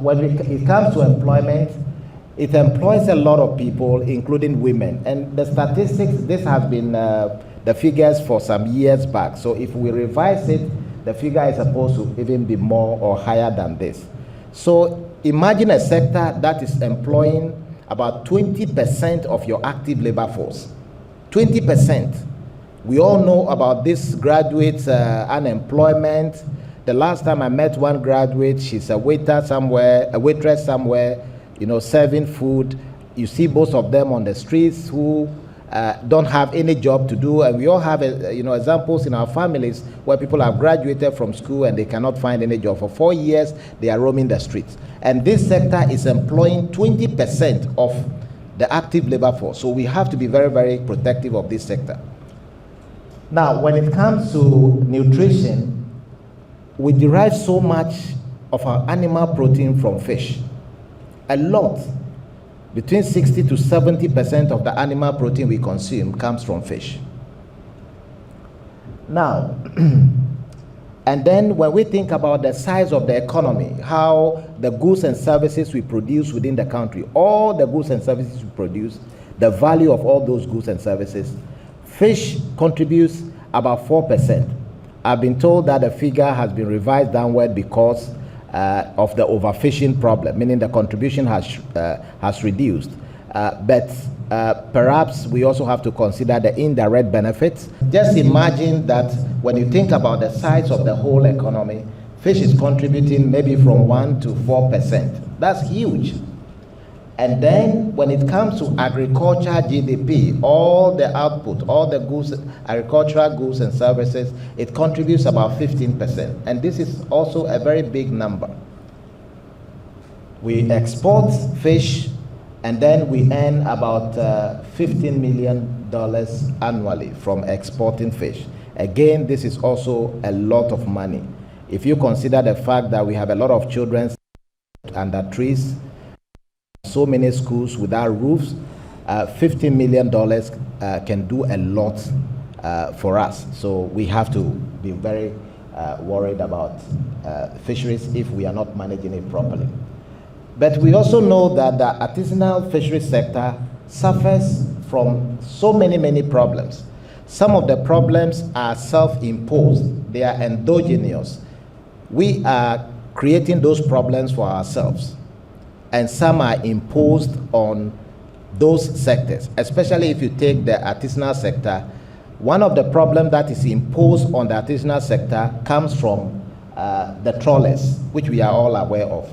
when it comes to employment, it employs a lot of people, including women. And the statistics, this has been the figures for some years back. So if we revise it, the figure is supposed to even be more or higher than this. So imagine a sector that is employing about 20% of your active labor force. 20%. We all know about this graduate unemployment. The last time I met one graduate, she's a waiter somewhere, a waitress somewhere, you know, serving food. You see most of them on the streets who don't have any job to do, and we all have examples in our families where people have graduated from school and they cannot find any job. For 4 years, they are roaming the streets. And this sector is employing 20% of the active labor force. So we have to be very, very protective of this sector. Now, when it comes to nutrition, we derive so much of our animal protein from fish. A lot. Between 60 to 70% of the animal protein we consume comes from fish. Now, and then when we think about the size of the economy, how the goods and services we produce within the country, all the goods and services we produce, the value of all those goods and services, fish contributes about 4%. I've been told that the figure has been revised downward because of the overfishing problem, meaning the contribution has reduced. But perhaps we also have to consider the indirect benefits. Just imagine that when you think about the size of the whole economy, fish is contributing maybe from 1 to 4%. That's huge. And then when it comes to agriculture GDP, all the output, all the goods, agricultural goods and services, it contributes about 15%. And this is also a very big number. We export fish, and then we earn about $15 million annually from exporting fish. Again, this is also a lot of money. If you consider the fact that we have a lot of children under trees, so many schools without roofs, $15 million can do a lot for us. So we have to be very worried about fisheries if we are not managing it properly. But we also know that the artisanal fisheries sector suffers from so many problems. Some of the problems are self-imposed. They are endogenous. We are creating those problems for ourselves. And some are imposed on those sectors, especially if you take the artisanal sector. One of the problems that is imposed on the artisanal sector comes from the trawlers, which we are all aware of.